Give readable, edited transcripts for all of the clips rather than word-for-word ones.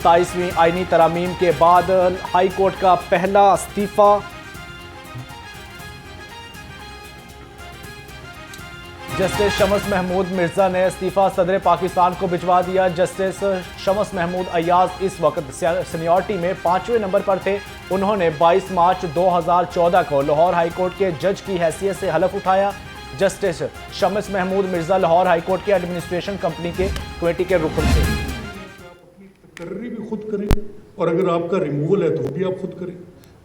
27वीं आईनी तरामीम के बाद हाई कोर्ट का पहला इस्तीफा। जस्टिस शम्स महमूद मिर्जा ने इस्तीफा सदर पाकिस्तान को भिजवा दिया। जस्टिस शम्स महमूद अय्याज इस वक्त सीनियरिटी में 5वें नंबर पर थे। उन्होंने 22 मार्च 2014 को लाहौर हाई कोर्ट के जज की हैसियत से हलफ उठाया। Justice Shams Mahmood Mirza Lahore high court के एडमिनिस्ट्रेशन कंपनी के कमेटी के रुकन थे। अपनी तकर्री भी खुद करें और अगर आपका रिमूवल है तो भी आप खुद करें।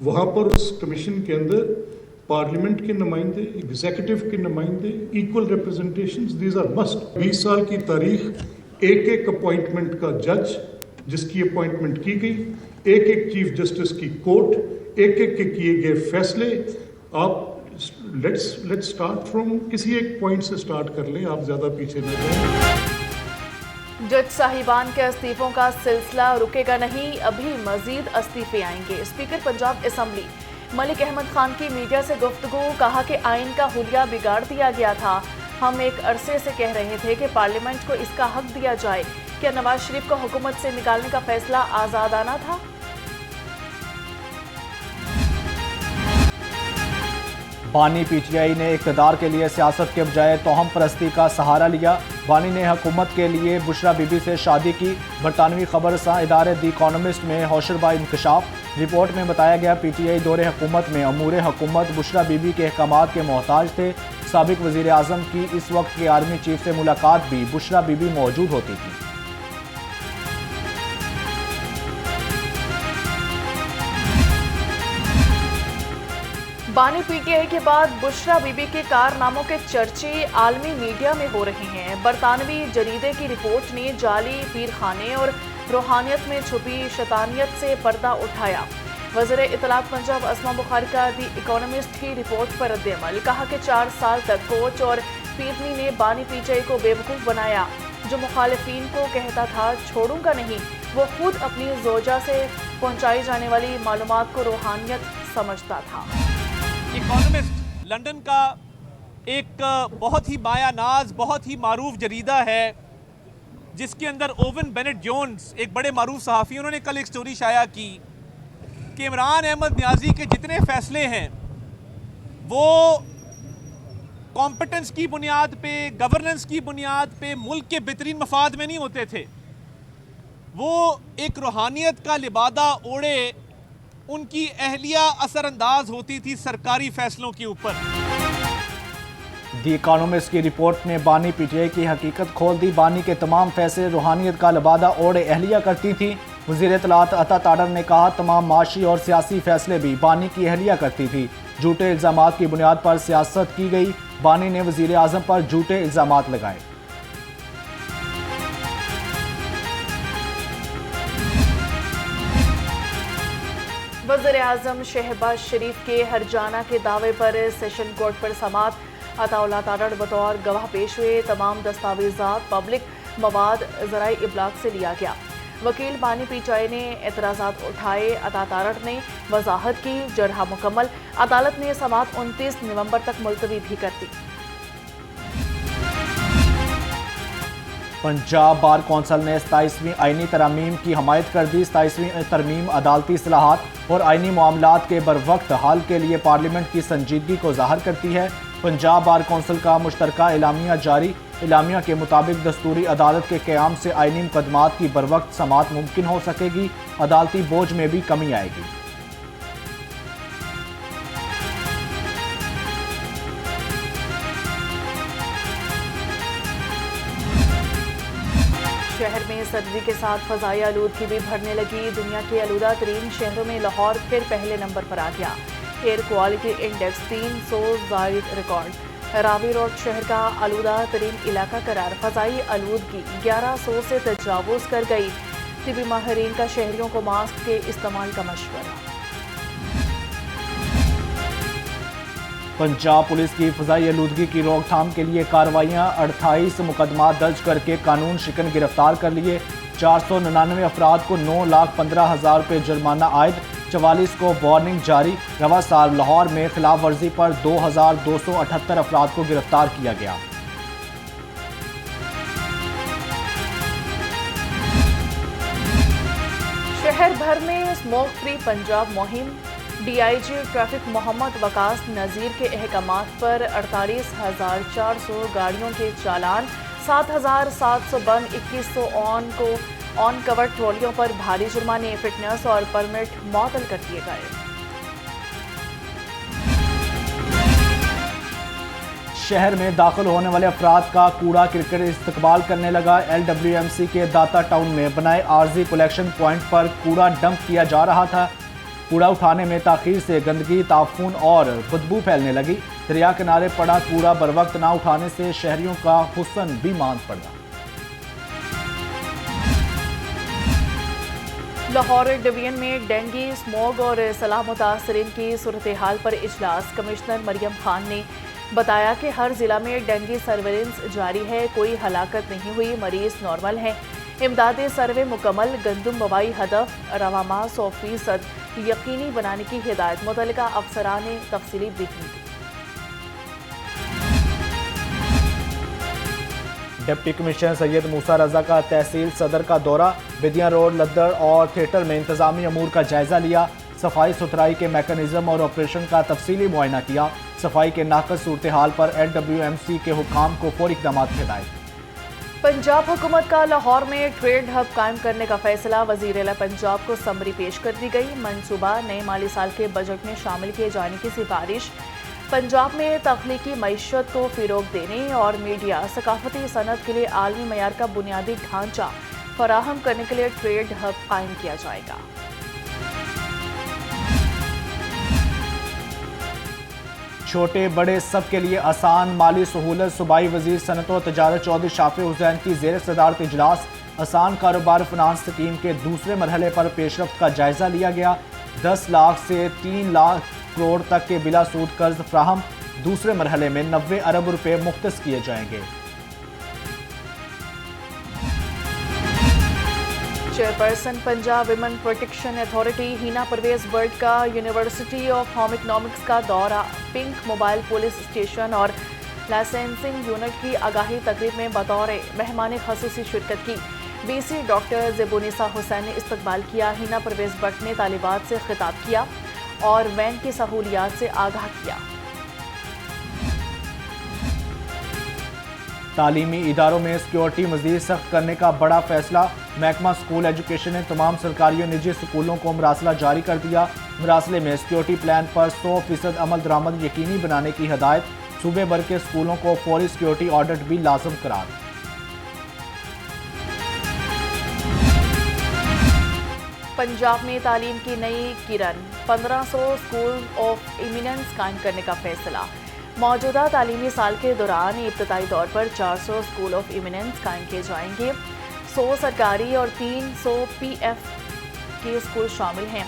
वहाँ पर उस कमीशन के अंदर पार्लियामेंट के नुमाइंदे, एग्जीक्यूटिव के नुमाइंदे, equal representations, these are must. 20 साल की तारीख एक एक अपॉइंटमेंट का जज जिसकी अपॉइंटमेंट की गई, एक एक चीफ जस्टिस की कोर्ट, एक एक के किए गए फैसले। आप लेट्स स्टार्ट फ्रॉम किसी एक पॉइंट से स्टार्ट कर लें, आप ज्यादा पीछे न जाएं। जज साहिबान के इस्तीफों का सिलसिला रुकेगा नहीं, अभी मजीद इस्तीफे आएंगे। स्पीकर पंजाब असम्बली मलिक अहमद खान की मीडिया से गुफ्तगू, कहा कि आइन का हुलिया बिगाड़ दिया गया था। हम एक अरसे से कह रहे थे कि पार्लियामेंट को इसका हक दिया जाए। क्या नवाज शरीफ को हुकूमत से निकालने का फैसला आजादाना था? बानी पीटीआई ने इक़्तिदार के लिए सियासत के बजाय तोहम परस्ती का सहारा लिया। बानी ने हुकूमत के लिए बुशरा बीबी से शादी की। बरतानवी खबर इदारे दी इकॉनमिस्ट में हौशरबा इंकशाफ। रिपोर्ट में बताया गया पीटीआई दौरे हुकूमत में अमूर हुकूमत बुशरा बीबी के अहकामात के मोहताज थे। साबिक वज़ीर आज़म की इस वक्त के आर्मी चीफ से मुलाकात भी बुशरा बीबी मौजूद होती थी। बानी पीटीआई के बाद बुशरा बीबी के कारनामों के चर्चे आलमी मीडिया में हो रहे हैं। बरतानवी जरीदे की रिपोर्ट ने जाली पीरखाने और रूहानियत में छुपी शैतानियत से पर्दा उठाया। वज़ीर इत्तलात पंजाब अस्मा बुखारी का दी इकोनॉमिस्ट की रिपोर्ट पर रद्द-ए-अमल, कहा कि 4 साल तक कोच और पीरनी ने बानी पीटीआई को बेवकूफ़ बनाया। जो मुखालिफिन को कहता था छोड़ूंगा नहीं, वो खुद अपनी जोजा से पहुंचाई जाने वाली मालूमात को रूहानियत समझता था। इकोनॉमिस्ट लंदन का एक बहुत ही मायानाज, बहुत ही मारूफ जरीदा है जिसके अंदर ओवन बेनेट जोन्स एक बड़े मारूफ सहाफ़ी, उन्होंने कल एक स्टोरी शाया की कि इमरान अहमद न्याजी के जितने फैसले हैं वो कॉम्पिटेंस की बुनियाद पे, गवर्नेंस की बुनियाद पे, मुल्क के बेहतरीन मफाद में नहीं होते थे। वो एक रूहानियत का लिबादा ओढ़े उनकी अहलिया असरअंदाज होती थी सरकारी फैसलों के ऊपर। दी इकोनॉमिस्ट की रिपोर्ट ने बानी पीटीआई की हकीकत खोल दी। बानी के तमाम फैसले रूहानियत का लिबादा ओढ़े अहलिया करती थी। वज़ीर इत्तलात अता ताडर ने कहा तमाम माशी और सियासी फैसले भी बानी की अहलिया करती थी। झूठे इल्ज़ामात की बुनियाद पर सियासत की गई। बानी ने वज़ीर आज़म पर झूठे इल्ज़ामात लगाए। वज़ीर आज़म शहबाज शरीफ के हरजाना के दावे पर सेशन कोर्ट पर समाअत। अताउल्लाह ताडर बतौर गवाह पेश हुए। तमाम दस्तावेजात पब्लिक मवाद ज़राए इब्लाग से लिया गया। वकील बानी पीटीआई ने एतराज़ात उठाए। अता ताडर ने वजाहत की। जरहा मुकम्मल। अदालत ने समाअत 29 नवंबर तक मुलतवी भी कर दी। पंजाब बार कौंसिल ने 27वीं आईनी तरामीम की हमायत कर दी। 27वीं तरमीम अदालती इस्लाहात और आईनी मामलात के बरवक्त हल के लिए पार्लियामेंट की संजीदगी को ज़ाहिर करती है। पंजाब बार कौंसिल का मुश्तरका एलामिया जारी। एलामिया के मुताबिक दस्तूरी अदालत के क़याम से आईनी मुकदमात की बरवक्त समाअत मुमकिन हो सकेगी। अदालती बोझ में भी कमी आएगी। शहर में सर्दी के साथ फ़ज़ाई आलूदगी भी बढ़ने लगी। दुनिया के आलूदा तरीन शहरों में लाहौर फिर पहले नंबर पर आ गया। एयर क्वालिटी इंडेक्स 300 जायद रिकॉर्ड। रावी रोड शहर का आलूदा तरीन इलाका करार। फ़ज़ाई आलूदगी 1100 से तजावुज़ कर गई। तिबी माहिरीन का शहरियों को मास्क के इस्तेमाल का मशवरा। पंजाब पुलिस की फ़ज़ाई आलूदगी की रोकथाम के लिए कार्रवाइयाँ। 28 मुकदमा दर्ज करके कानून शिकन गिरफ्तार कर लिए। 499 अफराद को 9,15,000 रुपये जुर्माना आयद। 44 को वार्निंग जारी। रवा साल लाहौर में खिलाफ वर्जी पर 2,278 अफराद को गिरफ्तार किया गया। भर में स्मोक फ्री पंजाब मुहिम। डीआईजी ट्रैफिक मोहम्मद वकास नज़ीर के अहकामात पर 48,400 गाड़ियों के चालान, 7,700 बंद, 2100 ऑन कवर ट्रॉलियों पर भारी जुर्माने, फिटनेस और परमिट मुअत्तल कर दिए गए। शहर में दाखिल होने वाले अफराद का कूड़ा क्रिकेट इस्तेमाल करने लगा। LWMC के दाता टाउन में बनाए आर्जी कलेक्शन पॉइंट पर कूड़ा डंप किया जा रहा था। कूड़ा उठाने में ताखीर से गंदगी, ताफून और बदबू फैलने लगी। दरिया किनारे पड़ा कूड़ा बरवक्त ना उठाने से शहरियों का हुस्न भी मांद पड़ा। लाहौर डिवीजन में डेंगू, स्मोग और सलाह मुतासरीन की सूरत हाल पर इजलास। कमिश्नर मरियम खान ने बताया कि हर जिला में डेंगू सर्वेलेंस जारी है, कोई हलाकत नहीं हुई, मरीज नॉर्मल हैं। इमदादी सर्वे मुकम्मल, गंदम बवाई हदफ रवामा 100% यकीनी बनाने की हिदायत। मुतल्लिका अफसरान ने तफसीली ब्रीफिंग दी। डिप्टी कमिश्नर सैयद मूसा रजा का तहसील सदर का दौरा। बिदिया रोड, लद्दड़ और थिएटर में इंतजामी अमूर का जायजा लिया। सफाई सुथराई के मैकेनिज्म और ऑपरेशन का तफसीली मुआयना किया। सफाई के नाकस सूरत हाल पर LWMC के हुकाम को फौरी इक़दाम की हिदायत। पंजाब हुकूमत का लाहौर में ट्रेड हब कायम करने का फैसला। वज़ीर आला पंजाब को समरी पेश कर दी गई। मंसूबा नए माली साल के बजट में शामिल किए जाने की सिफारिश। पंजाब में तख्लीकी मईशत को फ़रोग देने और मीडिया सकाफती सनत के लिए आलमी मयार का बुनियादी ढांचा फराहम करने के लिए ट्रेड हब कायम किया जाएगा। छोटे बड़े सब के लिए आसान माली सहूलत। सूबाई वजीर सनत व तजारत चौधरी शाफी हुसैन की ज़ेर सदारत इजलास। आसान कारोबार फिनांस स्कीम के दूसरे मरहले पर पेशरफ्त का जायजा लिया गया। 10 लाख से 3 लाख करोड़ तक के बिला सूद कर्ज फ्राहम। दूसरे मरहले में 90 अरब रुपए मुख्तस किए जाएंगे। Chairperson Punjab women protection authority Hina Parvez Butt का यूनिवर्सिटी ऑफ होम इकनॉमिक्स का दौरा। पिंक मोबाइल पुलिस स्टेशन और लाइसेंसिंग यूनिट की आगाही तकरीब में बतौर मेहमान खसूसी शिरकत की। BC डॉक्टर ज़ेबुनिसा हुसैन ने इस्तकबाल किया। हिना परवेज बर्ड ने तालिबात से खिताब किया और वैन की सहूलियात से आगाह किया। तालीमी इदारों में सिक्योरिटी मज़ीद सख्त करने का बड़ा फैसला। महकमा स्कूल एजुकेशन ने तमाम सरकारी और निजी स्कूलों को मरासला जारी कर दिया। मरासले में सिक्योरिटी प्लान पर 100% अमल दरामद यकीनी बनाने की हिदायत। सूबे भर के स्कूलों को फौरी सिक्योरिटी ऑडिट भी लाजम करार। पंजाब में तालीम की नई किरण। 1500 स्कूल ऑफ इमिनेंस कायम करने का फैसला। मौजूदा तालीमी साल के दौरान इब्तदाई तौर पर 400 स्कूल ऑफ इमिनेंस कायम किए जाएंगे। 100 सरकारी और 300 PF के स्कूल शामिल हैं।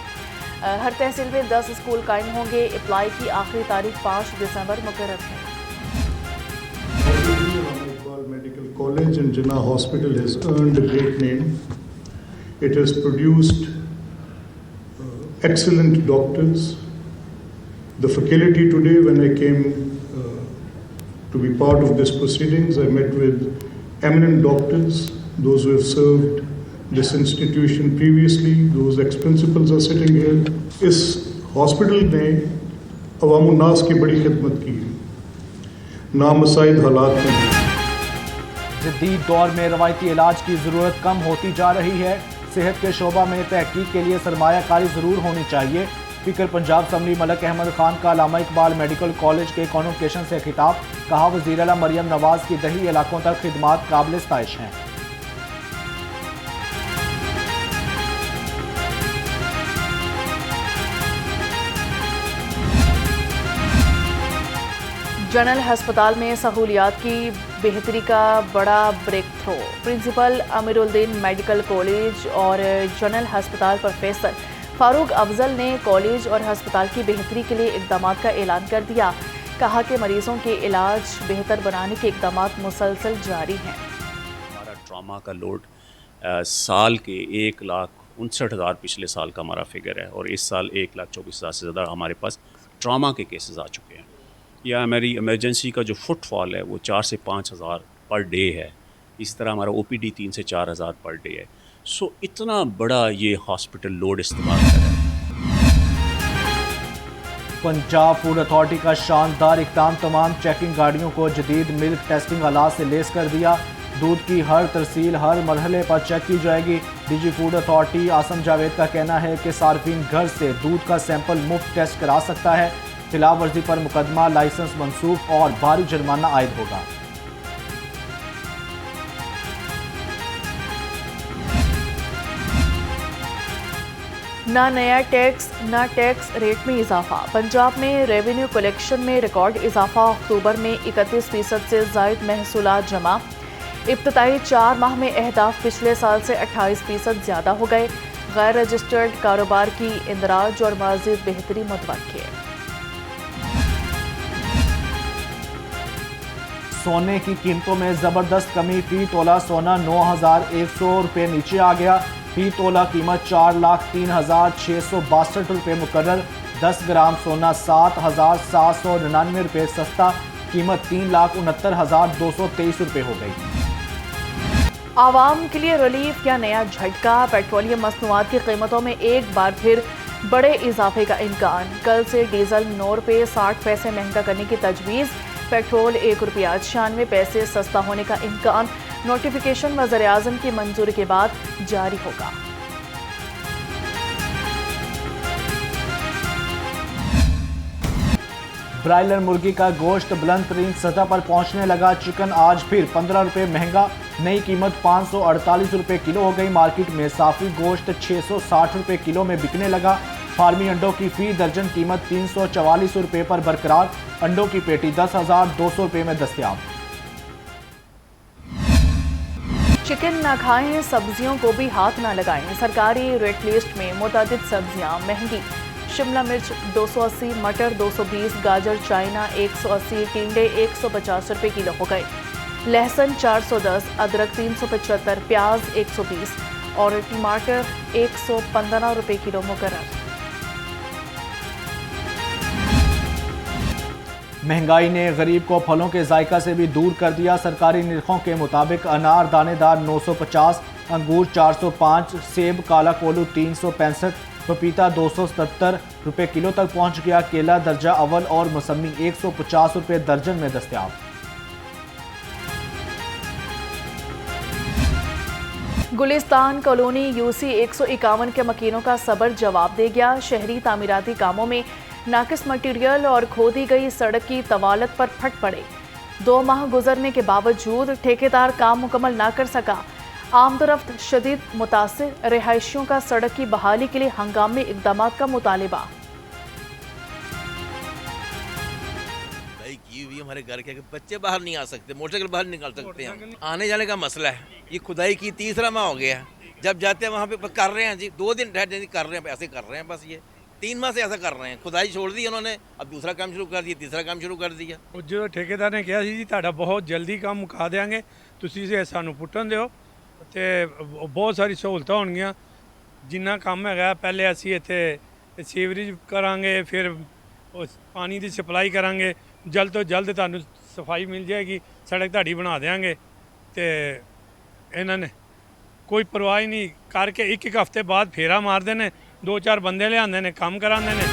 हर तहसील में 10 स्कूल कायम होंगे। अप्लाई की आखिरी तारीख 5 दिसंबर मुकर्रर है। Medical College and Jinnah Hospital has earned a great name. It has produced excellent doctors. The faculty today, when I came to be part of this proceedings, I met with eminent doctors, those who have served this institution previously, those ex-principals are sitting here. इस hospital ने अवाम उन्नास की बड़ी खिदमत की है, नामसाइद हालात में। जदीद दौर में रवायती इलाज की ज़रूरत कम होती जा रही है। सेहत के शोबा में तहकीक के लिए सरमायाकारी ज़रूर होनी चाहिए। स्पीकर पंजाब असम्बली मलक अहमद खान का अल्लामा इकबाल मेडिकल कॉलेज के कॉन्वोकेशन से खिताब। कहा, वज़ीर आला मरियम नवाज की दही इलाकों तक खिदमात काबिल इस्ताइश हैं। जनरल हस्पताल में सहूलियात की बेहतरी का बड़ा breakthrough. Principal Ameeruddin medical college और जनरल हस्पताल प्रोफेसर फारूक अफजल ने कॉलेज और हस्पताल की बेहतरी के लिए इक़दामात का ऐलान कर दिया। कहा कि मरीजों के इलाज बेहतर बनाने के इक़दामात मुसलसल जारी हैं। हमारा ट्रामा का लोड साल के 1,59,000 पिछले साल का हमारा फिगर है और इस साल 1,24,000 से ज़्यादा हमारे पास ट्रामा के केसेस आ चुके हैं। या हमारी इमरजेंसी का जो फुटफॉल है वो 4 से 5 हज़ार पर डे है। इस तरह हमारा OPD 3 से 4 हज़ार पर डे है। सो इतना बड़ा ये हॉस्पिटल लोड इस्तेमाल कर रहा है। पंजाब फूड अथॉरिटी का शानदार इक़दाम, तमाम चेकिंग गाड़ियों को जदीद मिल्क टेस्टिंग आलात से लेस कर दिया। दूध की हर तरसील हर मरहले पर चेक की जाएगी। DG food authority Asim Javed का कहना है कि सार्फिन घर से दूध का सैंपल मुफ्त टेस्ट करा सकता है। खिलाफ वर्जी पर मुकदमा, लाइसेंस मनसूख और भारी जुर्माना आयद होगा। ना नया टैक्स ना टैक्स रेट में इजाफा। पंजाब में रेवेन्यू कलेक्शन में रिकॉर्ड इजाफा। अक्टूबर में 31% से ज़ायद महसूलात जमा। इब्तदाई 4 माह में अहदाफ पिछले साल से 28% ज़्यादा हो गए। गैर रजिस्टर्ड कारोबार की इंदराज और मज़ीद बेहतरी मुतवक्किल। सोने की कीमतों में ज़बरदस्त कमी, फी तोला सोना 9,100 रुपये नीचे आ गया। फी तोला कीमत 4,03,662 रुपये मुकर्रर। 10 ग्राम सोना 7,799 रुपये सस्ता, कीमत 3,69,223 रुपये हो गई। आवाम के लिए रिलीफ या नया झटका। पेट्रोलियम मसनूआत की कीमतों में एक बार फिर बड़े इजाफे का इम्कान। कल से डीजल 9 रुपये 60 पैसे महंगा करने की तजवीज़। पेट्रोल 1 रुपया 96 पैसे सस्ता होने का इम्कान। नोटिफिकेशन वज़ीर-ए-आज़म की मंजूरी के बाद जारी होगा। ब्रायलर मुर्गी का गोश्त बुलंद तरीन सतह पर पहुंचने लगा। चिकन आज फिर 15 रुपये महंगा, नई कीमत 548 रुपये किलो हो गई। मार्केट में साफ़ी गोश्त 660 रुपये किलो में बिकने लगा। फार्मी अंडों की फी दर्जन कीमत 344 रुपये पर बरकरार। अंडों की पेटी 10,200 रुपये में दस्तयाब। चिकन ना खाएं, सब्जियों को भी हाथ ना लगाएं। सरकारी रेट लिस्ट में मुतादिद सब्जियां महंगी। शिमला मिर्च 280, मटर 220, गाजर चाइना 180, टिंडे 150 रुपये किलो हो गए। लहसुन 410, अदरक 375, प्याज 120 और टमाटर 115 रुपये किलो मुकर्रर। महंगाई ने गरीब को फलों के जायका से भी दूर कर दिया। सरकारी निरखों के मुताबिक अनार दानेदार 950, अंगूर 405, सेब काला कोलू 365, पपीता 277 रुपये किलो तक पहुंच गया। केला दर्जा अव्वल और मौसमी 150 रुपये दर्जन में दस्तयाब। गुलिस्तान कॉलोनी यूसी 151 के मकीनों का सबर जवाब दे गया। शहरी तामीराती कामों में नाकिस मटीरियल और खोदी गई सड़क की तवालत पर फट पड़े। 2 माह गुजरने के बावजूद ठेकेदार काम मुकम्मल ना कर सका। आमदरफ्त शदीद मुतासिर, रिहायशियों का सड़क की बहाली के लिए हंगामी इकदाम का मुतालिबा। हमारे घर के बच्चे बाहर नहीं आ सकते, मोटरसाइकिल बाहर निकाल सकते हैं। आने जाने का मसला है। ये खुदाई की 3रा माह हो गया है। जब जाते हैं वहाँ पे कर रहे हैं जी, 2 दिन ठहर जी कर रहे हैं, ऐसे कर रहे हैं। बस ये 3 माह से ऐसा कर रहे हैं। खुदाई छोड़ दी उन्होंने, अब दूसरा काम शुरू कर दिया, तीसरा काम शुरू कर दिया। जो ठेकेदार ने कहा जी ਤੁਹਾਡਾ बहुत जल्दी काम मुका देंगे, ਤੁਸੀਂ इसे ਸਾਨੂੰ ਪੁੱਟਣ ਦਿਓ ਤੇ ਬਹੁਤ ਸਾਰੀ ਸਹੂਲਤਾਂ ਹੋਣਗੀਆਂ। ਜਿੰਨਾ ਕੰਮ ਹੈਗਾ ਪਹਿਲੇ ਅਸੀਂ ਇੱਥੇ ਸੀਵਰੇਜ ਕਰਾਂਗੇ, ਫਿਰ ਪਾਣੀ ਦੀ ਸਪਲਾਈ ਕਰਾਂਗੇ। जल्द तो जल्द ਤੁਹਾਨੂੰ सफाई मिल जाएगी, सड़क ਤੁਹਾਡੀ बना देंगे। तो इन्होंने कोई परवाह ही नहीं करके एक हफ्ते बाद फेरा मारते हैं, 2-4 बंदे लियाते हैं, काम कराते हैं।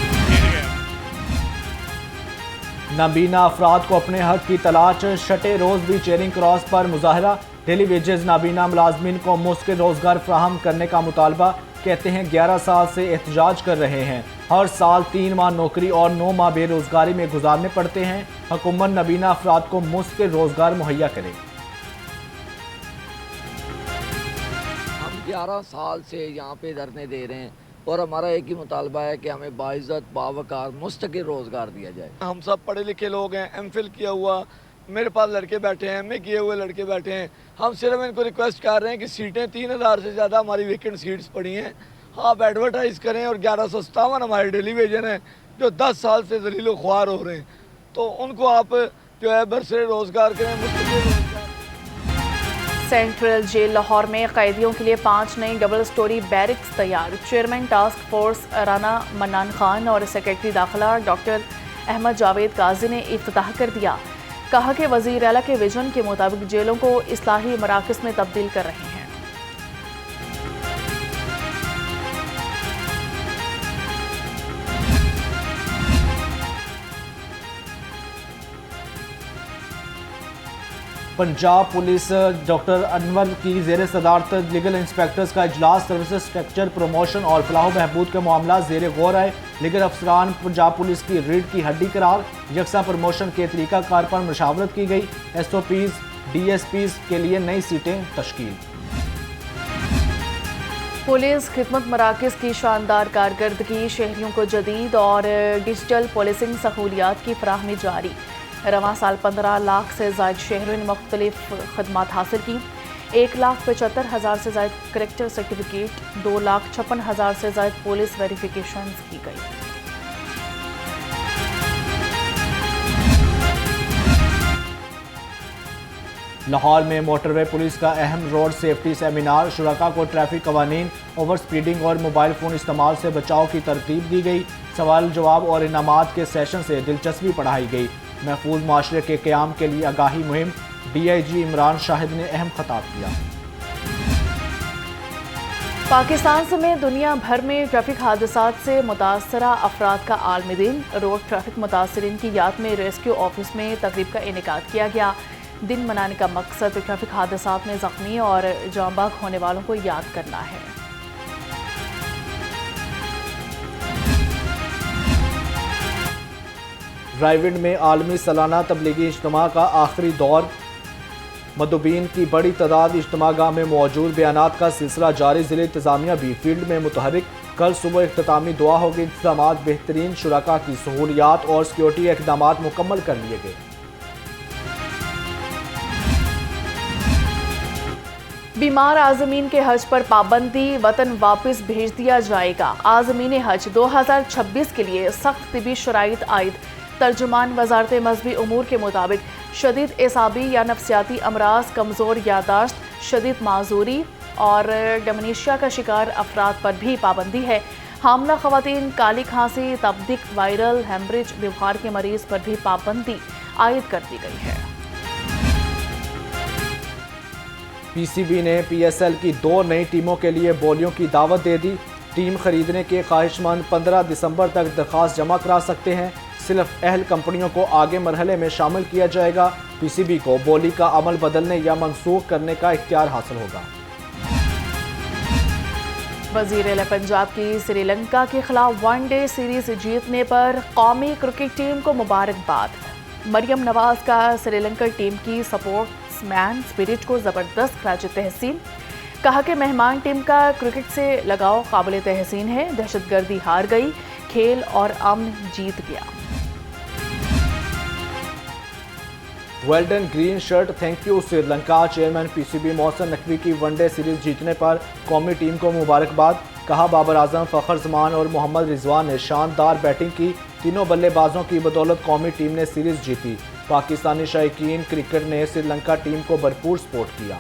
नाबीना अफराद को अपने हक की तलाश, छठे रोज़ भी चेरिंग क्रॉस पर मुजाहरा। डेली वेजेस नाबीना मुलाजमीन को मुफ्त रोज़गार फ्राहम करने का मुतालबा। कहते हैं 11 साल से एहतजाज कर रहे हैं। हर साल 3 माह नौकरी और 9 माह बेरोज़गारी में गुजारने पड़ते हैं। हुकूमत नाबीना अफराद को मुफ्त रोज़गार मुहैया करे। हम 11 साल से यहाँ पे धरने दे रहे हैं और हमारा एक ही मुतालबा है कि हमें बाइज़्ज़त बावकार मुस्तकिल रोज़गार दिया जाए। हम सब पढ़े लिखे लोग हैं, एमफिल किया हुआ मेरे पास लड़के बैठे हैं, एमए किए हुए लड़के बैठे हैं। हम सिर्फ इनको रिक्वेस्ट कर रहे हैं कि सीटें 3000 से ज़्यादा हमारी वेकेंट सीट्स पड़ी हैं, आप एडवर्टाइज़ करें। और 1157 हमारे डेली वेजन हैं जो 10 साल से ज़लील ख्वार हो रहे हैं, तो उनको आप जो है बरसरे रोज़गार करें, मुस्तकिल रोज़गार। सेंट्रल जेल लाहौर में कैदियों के लिए 5 नई डबल स्टोरी बैरिक्स तैयार। Chairman task force Rana mannan Khan और सेक्रेटरी दाखिला डॉक्टर अहमद जावेद काजी ने इफ्तिताह कर दिया। कहा कि वज़ीर आला के विजन के मुताबिक जेलों को इस्लाही मराकज़ में तब्दील कर रहे हैं। पंजाब पुलिस डॉक्टर अनवर की ज़ेर सदारत लीगल इंस्पेक्टर्स का इजलास सर्विसेज स्ट्रक्चर प्रमोशन और फलाह बहबूद के मामला ज़ेर गौर है। लीगल अफसरान पंजाब पुलिस की रीढ़ की हड्डी करार, यकसा प्रमोशन के तरीक़ाकार पर मशावरत की गई। SOPs DSPs के लिए नई सीटें तश्कील। पुलिस खिदमत मराकज़ की शानदार कारकर्दगी, शहरियों को जदीद और डिजिटल पुलिसिंग सहूलियात की फराहमी जारी। रवां साल 15 लाख से ज़ायद शहरों ने मुख्तलिफ खदमात हासिल की। 1,75,000 से ज़ायद करैक्टर सर्टिफिकेट, 2,56,000 से ज़ायद पुलिस वेरिफिकेशन की गई। लाहौर में मोटरवे पुलिस का अहम रोड सेफ्टी सेमिनार, शुरका को ट्रैफिक कवानीन, ओवर स्पीडिंग और मोबाइल फ़ोन इस्तेमाल से बचाव की तरतीब दी गई। सवाल जवाब और इनामात के सेशन से दिलचस्पी बढ़ाई गई। महफूज माशरे के क़याम के लिए आगाही मुहिम, DIG इमरान शाहिद ने अहम खिताब किया। पाकिस्तान समेत दुनिया भर में ट्रैफिक हादसात से मुतासरा अफराद का आलमी दिन। रोड ट्रैफिक मुतासरीन की याद में रेस्क्यू ऑफिस में तकरीब का इनेकाद किया गया। दिन मनाने का मकसद ट्रैफिक हादसात में ज़ख्मी और जांबाग होने वालों को याद करना है। रायविंड में आलमी सालाना तबलीगी इज्तिमा का आखिरी दौर, मदुबीन की बड़ी तादाद इज्तिमागाह में मौजूद। बयानात का सिलसिला जारी, ज़िले इंतज़ामिया भी फील्ड में मुतहरिक। कल सुबह इख्तितामी दुआ होगी। इंतजाम बेहतरीन, शुरका की सहूलियात और सिक्योरिटी इक़दाम मुकम्मल कर लिए गए। बीमार आज़मीन के हज पर पाबंदी, वतन वापस भेज दिया जाएगा। आज़मीन हज 2026 के लिए सख्त तिबी शराइत आयद। तर्जुमान वजारत मजहबी उमूर के मुताबिक शदीद एसाबी या नफसियाती अमराज, कमज़ोर यादाश्त, शदीद माजूरी और डमनीशिया का शिकार अफराद पर भी पाबंदी है। हामला ख़वातीन, काली खांसी, तबदिक, वायरल हेमरेज बुखार के मरीज पर भी पाबंदी आयद कर दी गई है। PCB ने PSL की 2 नई टीमों के लिए बोलियों की दावत दे दी। टीम खरीदने के ख्वाहिशमंद 15 दिसंबर तक दरख्वास्त जमा करा सकते हैं। सिर्फ अहल कंपनियों को आगे मरहले में शामिल किया जाएगा। PCB को बोली का अमल बदलने या मनसूख करने का इख्तियार हासिल होगा। वज़ीर पंजाब की श्रीलंका के खिलाफ वनडे सीरीज जीतने पर कौमी क्रिकेट टीम को मुबारकबाद। मरियम नवाज का श्रीलंका टीम की सपोर्ट्समैन स्पिरिट को ज़बरदस्त खराज तहसीन। कहा कि मेहमान टीम का क्रिकेट से लगाव काबिल तहसीन है। दहशतगर्दी हार गई, खेल और अमन जीत गया। Well done green shirt, thank you Sri Lanka. Chairman PCB Mohsin Naqvi की वनडे सीरीज जीतने पर कौमी टीम को मुबारकबाद। कहा बाबर आजम, फ़खर जमान और मोहम्मद रिजवान ने शानदार बैटिंग की। तीनों बल्लेबाजों की बदौलत कौमी टीम ने सीरीज जीती। पाकिस्तानी शायकीन क्रिकेट ने श्रीलंका टीम को भरपूर सपोर्ट किया।